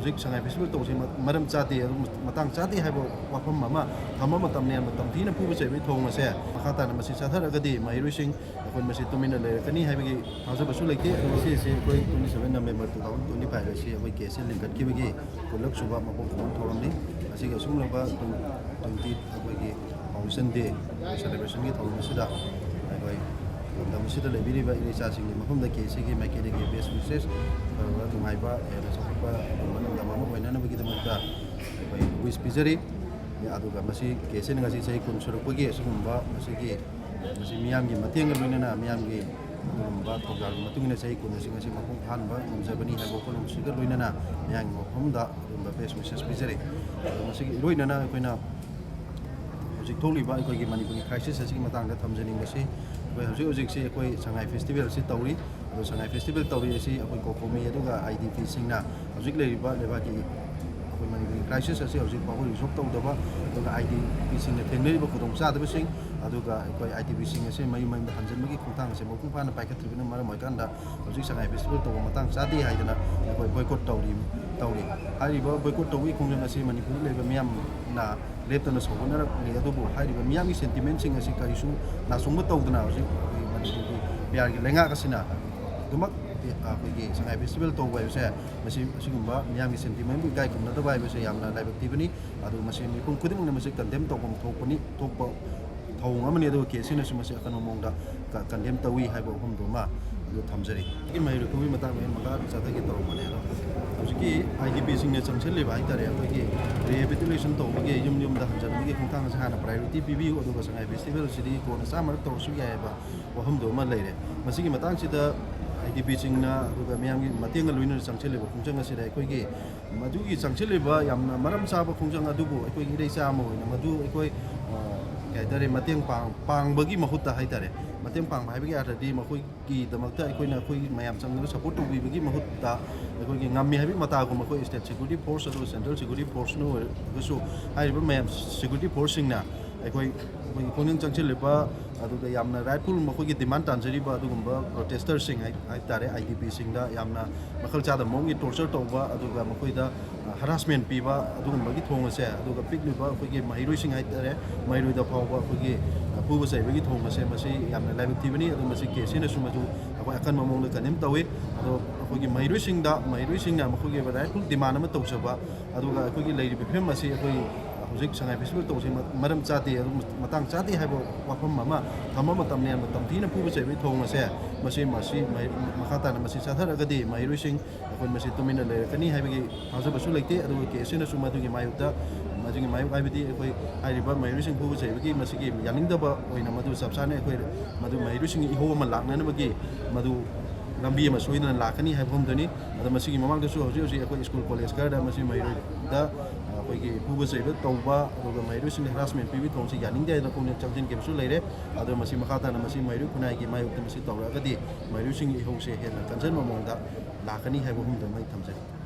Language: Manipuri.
ꯍꯧꯖꯤꯛ ꯁꯉꯥꯏ ꯐꯦꯁꯇꯤꯚꯦꯜ ꯇꯧꯕꯁꯤ ꯃꯔꯝ ꯆꯥꯗꯦ ꯃꯇꯥꯡ ꯆꯥꯗꯦ ꯍꯥꯏꯕ ꯋꯥꯐꯝ ꯑꯃ ꯊꯝꯕ ꯃꯇꯝꯅꯦ ꯃꯇꯝ ꯊꯤꯅ ꯄꯨꯕ ꯆꯩꯕꯒꯤ ꯊꯧꯑꯣꯡ ꯑꯁꯦ ꯃꯈꯥ ꯇꯥꯅ ꯃꯁꯤ ꯆꯠꯊꯔꯒꯗꯤ ꯃꯍꯩꯔꯣꯏꯁꯤꯡ ꯑꯩꯈꯣꯏ ꯃꯁꯤ ꯇꯨꯃꯤꯟꯅ ꯂꯩꯔꯛꯀꯅꯤ ꯍꯥꯏꯕꯒꯤ ꯊꯥꯖꯕꯁꯨ ꯂꯩꯇꯦ꯫ ꯉꯁꯤꯁꯤ ꯑꯩꯈꯣꯏ 27 ꯅꯕꯦꯝꯕꯔ 2025 ꯑꯁꯤ ꯑꯩꯈꯣꯏ ꯀꯦꯁ ꯂꯤꯡꯈꯠꯈꯤꯕꯒꯤ ꯄꯨꯂꯞ ꯁꯨꯕ ꯃꯄꯣꯛ ꯊꯧꯔꯝ ꯊꯧꯔꯝꯅꯤ꯫ ꯑꯁꯤꯒꯤ ꯑꯁꯨꯝꯂꯕ 20 ꯑꯩꯈꯣꯏꯒꯤ ꯐꯥꯎꯟꯗꯦꯁꯟ ꯗꯦ ꯁꯦꯂꯦꯕ꯭ꯔꯦꯁꯟꯒꯤ ꯊꯧꯔꯝ ꯑꯁꯤꯗ ꯑꯩꯈꯣꯏ ꯂꯝꯗꯝ ꯑꯁꯤꯗ ꯂꯩꯕꯤꯔꯤꯕ ꯏꯆꯥꯁꯤꯡꯒꯤ ꯃꯐꯝꯗ ꯀꯦꯁꯤꯒꯤ ꯃꯥꯏꯀꯩꯗꯒꯤ ꯕꯦꯁ ꯋꯤꯁꯦꯁ ꯐꯕ ꯅꯨꯡꯉꯥꯏꯕ ꯍꯦꯟꯅ ꯆꯥꯎꯈꯠꯄ ꯂꯝꯗꯝ ꯑꯃ ꯑꯣꯏꯅꯅꯕꯒꯤꯗꯃꯛꯇ ꯑꯩꯈꯣꯏ ꯋꯤꯁ ꯄꯤꯖꯔꯤ꯫ ꯑꯗꯨꯒ ꯃꯁꯤ ꯀꯦꯁꯤꯅ ꯉꯁꯤ ꯆꯍꯤ 10 ꯁꯨꯔꯛꯄꯒꯤ ꯑꯁꯤꯒꯨꯝꯕ ꯃꯁꯤ ꯃꯤꯌꯥꯝꯒꯤ ꯃꯇꯦꯡꯒ ꯂꯣꯏꯅꯅ ꯃꯤꯌꯥꯝꯒꯤ ꯑꯗꯨꯒꯨꯝꯕ ꯊꯧꯖꯥꯜꯒꯤ ꯃꯇꯨꯡ ꯏꯟꯅ ꯆꯍꯤ 10 ꯑꯁꯤ ꯃꯄꯨꯡ ꯐꯥꯍꯟꯕ ꯉꯝꯖꯕꯅꯤ ꯍꯥꯏꯕ ꯋꯥꯈꯜꯂꯣꯟꯁꯤꯒ ꯂꯣꯏꯅꯅ ꯃꯌꯥꯝꯒꯤ ꯃꯐꯝꯗ ꯑꯗꯨꯒꯨꯝꯕ ꯕꯦꯁ ꯋꯤꯁꯦꯁ ꯄꯤꯖꯔꯤ꯫ ꯃꯁꯤꯒ ꯏꯔꯣꯏꯅꯅ ꯑꯩꯈꯣꯏꯅ ꯍꯧꯖꯤꯛ ꯊꯣꯛꯂꯤꯕ ꯑꯩꯈꯣꯏꯒꯤ ꯃꯅꯤꯄꯨꯔꯒꯤ ꯈ꯭ꯔꯥꯏꯁꯤꯁ ꯑꯁꯤꯒꯤ ꯃꯇꯥꯡꯗ ꯊꯝꯖꯅꯤꯡꯕꯁꯤ ꯑꯩꯈꯣꯏ ꯍꯧꯖꯤꯛꯁꯤ ꯑꯩꯈꯣꯏ ꯁꯉꯥꯏ ꯐꯦꯁꯇꯤꯚꯦꯜ ꯑꯁꯤ ꯇꯧꯔꯤ꯫ ꯑꯗꯣ ꯁꯉꯥꯏ ꯐꯦꯁꯇꯤꯚꯦꯜ ꯇꯧꯔꯤ ꯑꯁꯤ ꯑꯩꯈꯣꯏ ꯀꯣꯀꯣꯃꯤ ꯑꯗꯨꯒ IDPꯁꯤꯡꯅ ꯍꯧꯖꯤꯛ ꯂꯩꯔꯤꯕ ꯂꯩꯕꯥꯛꯀꯤ ꯑꯩꯈꯣꯏ ꯃꯅꯤꯄꯨꯔꯒꯤ ꯈ꯭ꯔꯥꯏꯁꯤꯁ ꯑꯁꯤ ꯍꯧꯖꯤꯛ ꯐꯥꯎꯕ ꯔꯤꯖꯣꯜꯕ ꯇꯧꯗꯕ ꯑꯗꯨꯒ IDPꯁꯤꯡꯅ ꯊꯦꯡꯅꯔꯤꯕ ꯈꯨꯗꯣꯡꯆꯥꯗꯕꯁꯤꯡ ꯑꯗꯨꯒ ꯑꯩꯈꯣꯏ IDPꯁꯤꯡ ꯑꯁꯤ ꯃꯌꯨꯝ ꯃꯌꯨꯝꯗ ꯍꯟꯖꯤꯟꯕꯒꯤ ꯈꯣꯡꯊꯥꯡ ꯑꯁꯤ ꯃꯄꯨꯡ ꯐꯥꯅ ꯄꯥꯏꯈꯠꯇ꯭ꯔꯤꯕꯅ ꯃꯔꯝ ꯑꯣꯏꯔꯀꯥꯟꯗ ꯍꯧꯖꯤꯛ ꯁꯉꯥꯏ ꯐꯦꯁꯇꯤꯚꯦꯜ ꯇꯧꯕ ꯃꯇꯥꯡ ꯆꯥꯗꯦ ꯍꯥꯏꯗꯅ ꯑꯩꯈꯣই ꯕꯣꯏꯀꯣꯠ ꯇꯧꯔꯤ꯫ ꯍꯥꯏꯔꯤꯕ ꯕꯣꯏꯀꯣꯠ ꯇꯧꯕꯒꯤ ꯈꯣꯡꯖꯪ ꯑꯁꯤ ꯃꯅꯤꯄꯨꯔꯗ ꯂꯩꯕ ꯃꯤꯌꯥꯝꯅ ꯂꯦꯞꯇꯅ ꯁꯧꯒꯠꯅꯔꯛꯂꯤ ꯑꯗꯨꯕꯨ ꯍꯥꯏꯔꯤꯕ ꯃꯤꯌꯥꯝꯒꯤ ꯁꯦꯟꯇꯤꯃꯦꯟꯁꯤꯡ ꯑꯁꯤ ꯀꯔꯤꯁꯨ ꯅꯥꯆꯨꯡꯕ ꯇꯧꯗꯅ ꯍꯧꯖꯤꯛ ꯑꯩꯈꯣꯏ ꯃꯅꯤꯄꯨꯔꯒꯤ ꯄꯤꯌꯥꯔꯒꯤ ꯂꯩꯉꯥꯛ ꯑꯁꯤꯅ ꯑꯗꯨꯃꯛ ꯑꯩꯈꯣꯏꯒꯤ ꯁꯉꯥꯏ ꯐꯦꯁꯇꯤꯚꯦꯜ ꯇꯧꯕ ꯍꯥꯏꯕꯁꯦ ꯑꯁꯤꯒꯨꯝꯕ ꯃꯤꯌꯥꯝꯒꯤ ꯁꯦꯟꯇꯤꯃꯦꯟꯕꯨ ꯏꯀꯥꯏ ꯈꯨꯝꯅꯗꯕ ꯍꯥꯏꯕꯁꯦ ꯌꯥꯝꯅ ꯂꯥꯏꯕꯛ ꯊꯤꯕꯅꯤ꯫ ꯑꯗꯨ ꯃꯁꯤ ꯃꯤꯄꯨꯝ ꯈꯨꯗꯤꯡꯃꯛꯅ ꯃꯁꯤ ꯀꯟꯗꯦꯝ ꯇꯧꯐꯝ ꯊꯣꯛꯄ ꯊꯧꯑꯣꯡ ꯑꯃꯅꯤ ꯑꯗꯨꯒ ꯀꯦꯁꯤꯅꯁꯨ ꯃꯁꯤ ꯑꯀꯟꯕ ꯃꯑꯣꯡꯗ ꯀꯟꯗꯦꯝ ꯇꯧꯏ ꯍꯥꯏꯕ ꯋꯥꯐꯝꯗꯨꯃ ꯑꯗꯨ ꯊꯝꯖꯔꯤ꯫ ꯃꯍꯩꯔꯣꯏ ꯈꯨꯕꯒꯤ ꯃꯇꯥꯡꯗ ꯑꯩꯅ ꯃꯈꯥ ꯆꯠꯊꯒꯦ ꯇꯧꯔꯝꯕꯅꯦ ꯑꯗꯣ ꯍꯧꯖꯤꯛꯀꯤ IDPꯁꯤꯡꯅ ꯆꯪꯁꯤꯜꯂꯤꯕ ꯍꯥꯏꯇꯥꯔꯦ ꯑꯩꯈꯣꯏꯒꯤ ꯔꯤꯍꯦꯕꯤꯂꯤꯇꯦꯁꯟ ꯇꯧꯕꯒꯤ ꯌꯨꯝꯗ ꯍꯟꯖꯟꯕꯒꯤ ꯈꯣꯡꯊꯥꯡ ꯑꯁꯤ ꯍꯥꯟꯅ ꯄ꯭ꯔꯥꯏꯌꯣꯔꯤꯇꯤ ꯄꯤꯕꯤꯌꯨ ꯑꯗꯨꯒ ꯁꯉꯥꯏ ꯐꯦꯁꯇꯤꯚꯦꯜ ꯑꯁꯤꯗꯤ ꯀꯣꯟꯅ ꯆꯥꯝꯃꯔꯛ ꯇꯧꯔꯁꯨ ꯌꯥꯏ ꯍꯥꯏꯕ ꯋꯥꯐꯝꯗꯨ ꯑꯃ ꯂꯩꯔꯦ꯫ ꯃꯁꯤꯒꯤ ꯃꯇꯥꯡꯁꯤꯗ IDPꯁꯤꯡꯅ ꯑꯗꯨꯒ ꯃꯤꯌꯥꯝꯒꯤ ꯃꯇꯦꯡꯒ ꯂꯣꯏꯅꯅ ꯆꯪꯁꯤꯜꯂꯤꯕ ꯈꯣꯡꯖꯪ ꯑꯁꯤꯗ ꯑꯩꯈꯣꯏꯒꯤ ꯃꯗꯨꯒꯤ ꯆꯪꯁꯤꯜꯂꯤꯕ ꯌꯥꯝꯅ ꯃꯔꯝ ꯆꯥꯕ ꯈꯣꯡꯖꯪ ꯑꯗꯨꯕꯨ ꯑꯩꯈꯣꯏꯒꯤ ꯏꯔꯩꯆꯥ ꯑꯃ ꯑꯣꯏꯅ ꯃꯗꯨ ꯑꯩꯈꯣꯏ ꯀꯩ ꯍꯥꯏꯇꯥꯔꯦ ꯃꯇꯦꯡ ꯄꯥꯡꯕꯒꯤ ꯃꯍꯨꯠꯇ ꯍꯥꯏꯇꯥꯔꯦ ꯃꯇꯦꯡ ꯄꯥꯡꯕ ꯍꯥꯏꯕꯒꯤ ꯑꯥꯔꯊꯗꯤ ꯃꯈꯣꯏꯒꯤꯗꯃꯛꯇ ꯑꯩꯈꯣꯏꯒꯤ ꯃꯌꯥꯝ ꯆꯪꯗꯅ ꯁꯄꯣꯔꯠ ꯇꯧꯕꯤꯕꯒꯤ ꯃꯍꯨꯠꯇ ꯑꯩꯈꯣꯏꯒꯤ ꯉꯝꯃꯤ ꯍꯥꯏꯕꯒꯤ ꯃꯇꯥꯒꯨꯝꯕ ꯑꯩꯈꯣꯏ ꯁ꯭ꯇꯦꯠ ꯁꯦꯀ꯭ꯌꯨꯔꯤꯇꯤ ꯐꯣꯔꯁ ꯑꯗꯨꯒ ꯁꯦꯟꯇ꯭ꯔꯦꯜ ꯁꯦꯀ꯭ꯌꯨꯔꯤꯇꯤ ꯐꯣꯔꯁꯅ ꯑꯣꯏꯔꯒꯁꯨ ꯍꯥꯏꯔꯤꯕ ꯃꯌꯥꯝ ꯁꯦꯀ꯭ꯌꯨꯔꯤꯇꯤ ꯐꯣꯔꯁꯁꯤꯡꯅ ꯑꯩꯈꯣꯏꯒꯤ ꯈꯣꯡꯖꯪ ꯆꯪꯁꯤꯜꯂꯤꯕ ꯑꯗꯨꯒ ꯌꯥꯝꯅ ꯔꯥꯏꯠꯐꯨꯜ ꯃꯈꯣꯏꯒꯤ ꯗꯤꯃꯥꯟ ꯇꯥꯟꯖꯔꯤꯕ ꯑꯗꯨꯒꯨꯝꯕ ꯄ꯭ꯔꯣꯇꯦꯁꯇꯔꯁꯤꯡ ꯍꯥꯏꯇꯥꯔꯦ IDPꯁꯤꯡꯗ ꯌꯥꯝꯅ ꯃꯈꯜ ꯆꯥꯗꯕ ꯃꯑꯣꯡꯒꯤ ꯇꯣꯔꯆꯔ ꯇꯧꯕ ꯑꯗꯨꯒ ꯃꯈꯣꯏꯗ ꯍꯔꯥꯁꯃꯦꯟ ꯄꯤꯕ ꯑꯗꯨꯒꯨꯝꯕꯒꯤ ꯊꯧꯑꯣꯡ ꯑꯁꯦ ꯑꯗꯨꯒ ꯄꯤꯛꯂꯤꯕ ꯑꯩꯈꯣꯏꯒꯤ ꯃꯍꯩꯔꯣꯏꯁꯤꯡ ꯍꯥꯏꯇꯥꯔꯦ ꯃꯍꯩꯔꯣꯏꯗ ꯐꯥꯎꯕ ꯑꯩꯈꯣꯏꯒꯤ ꯐꯨꯕ ꯆꯩꯕꯒꯤ ꯊꯧꯑꯣꯡ ꯑꯁꯦ ꯃꯁꯤ ꯌꯥꯝꯅ ꯂꯥꯏꯕꯛ ꯊꯤꯕꯅꯤ꯫ ꯑꯗꯨ ꯃꯁꯤ ꯀꯦꯁꯤꯅꯁꯨ ꯃꯗꯨ ꯑꯩꯈꯣꯏ ꯑꯀꯟꯕ ꯃꯑꯣꯡꯗ ꯀꯟꯗꯦꯝ ꯇꯧꯏ꯫ ꯑꯗꯣ ꯑꯩꯈꯣꯏꯒꯤ ꯃꯍꯩꯔꯣꯏꯁꯤꯡꯅ ꯃꯈꯣꯏꯒꯤ ꯔꯥꯏꯠꯐꯨꯜ ꯗꯤꯃꯥꯟ ꯑꯃ ꯇꯧꯖꯕ ꯑꯗꯨꯒ ꯑꯩꯈꯣꯏꯒꯤ ꯂꯩꯔꯤꯕ ꯐꯤꯕꯝ ꯑꯁꯤ ꯑꯩꯈꯣꯏ ꯍꯧꯖꯤꯛ ꯁꯉꯥꯏ ꯐꯦꯁꯇꯤꯚꯦꯜ ꯇꯧꯕꯁꯤ ꯃꯔꯝ ꯆꯥꯗꯦ ꯃꯇꯥꯡ ꯆꯥꯗꯦ ꯍꯥꯏꯕ ꯋꯥꯐꯝ ꯑꯃ ꯊꯝꯕ ꯃꯇꯝꯅꯦ ꯃꯇꯝ ꯊꯤꯅ ꯄꯨꯕ ꯆꯩꯕꯒꯤ ꯊꯧꯑꯣꯡ ꯑꯁꯦ ꯃꯁꯤ ꯃꯈꯥ ꯇꯥꯅ ꯃꯁꯤ ꯆꯠꯊꯔꯒꯗꯤ ꯃꯍꯩꯔꯣꯏꯁꯤꯡ ꯑꯩꯈꯣꯏ ꯃꯁꯤ ꯇꯨꯃꯤꯟꯅ ꯂꯩꯔꯛꯀꯅꯤ ꯍꯥꯏꯕꯒꯤ ꯊꯥꯖꯕꯁꯨ ꯂꯩꯇꯦ꯫ ꯑꯗꯨꯒ ꯀꯦꯁꯤꯅꯁꯨ ꯃꯗꯨꯒꯤ ꯃꯥꯌꯣꯛ ꯍꯥꯏꯕꯗꯤ ꯑꯩꯈꯣꯏ ꯍꯥꯏꯔꯤꯕ ꯃꯍꯩꯔꯣꯏꯁꯤꯡ ꯐꯨꯕ ꯆꯩꯕꯒꯤ ꯃꯁꯤꯒꯤ ꯌꯥꯅꯤꯡꯗꯕ ꯑꯣꯏꯅ ꯃꯗꯨ ꯆꯞ ꯆꯥꯅ ꯑꯩꯈꯣꯏ ꯃꯗꯨ ꯃꯍꯩꯔꯣꯏꯁꯤꯡꯒꯤ ꯏꯍꯧ ꯑꯃ ꯂꯥꯛꯅꯅꯕꯒꯤ ꯃꯗꯨ ꯂꯝꯕꯤ ꯑꯃ ꯁꯣꯏꯗꯅ ꯂꯥꯛꯀꯅꯤ ꯍꯥꯏꯕ ꯋꯥꯐꯝꯗꯨꯅꯤ꯫ ꯑꯗꯣ ꯃꯁꯤꯒꯤ ꯃꯃꯥꯡꯗꯁꯨ ꯍꯧꯖꯤꯛ ꯑꯩꯈꯣꯏ ꯁ꯭ꯀꯨꯜ ꯀꯣꯂꯦꯖ ꯈꯔꯗ ꯃꯁꯤ ꯃꯍꯩꯔꯣꯏꯗ ꯑꯩꯈꯣꯏꯒꯤ ꯐꯨꯕ ꯆꯩꯕ ꯇꯧꯕ ꯑꯗꯨꯒ ꯃꯍꯩꯔꯣꯏꯁꯤꯡꯗ ꯍꯔꯥꯁꯃꯦꯟ ꯄꯤꯕꯒꯤ ꯊꯧꯑꯣꯡꯁꯤ ꯌꯥꯅꯤꯡꯗꯦ ꯍꯥꯏꯗꯅ ꯈꯣꯡꯖꯪ ꯆꯪꯁꯤꯟꯈꯤꯕꯁꯨ ꯂꯩꯔꯦ꯫ ꯑꯗꯣ ꯃꯁꯤ ꯃꯈꯥ ꯇꯥꯅ ꯃꯁꯤ ꯃꯍꯩꯔꯣꯏ ꯈꯨꯟꯅꯥꯏꯒꯤ ꯃꯥꯌꯣꯛꯇ ꯃꯁꯤ ꯇꯧꯔꯛꯑꯒꯗꯤ ꯃꯍꯩꯔꯣꯏꯁꯤꯡꯒꯤ ꯏꯍꯧꯁꯦ ꯍꯦꯟꯅ ꯀꯟꯖꯟꯕ ꯃꯑꯣꯡꯗ ꯂꯥꯛꯀꯅꯤ ꯍꯥꯏꯕ ꯋꯥꯐꯝꯗꯨꯃ ꯑꯩ ꯊꯝꯖꯔꯤ꯫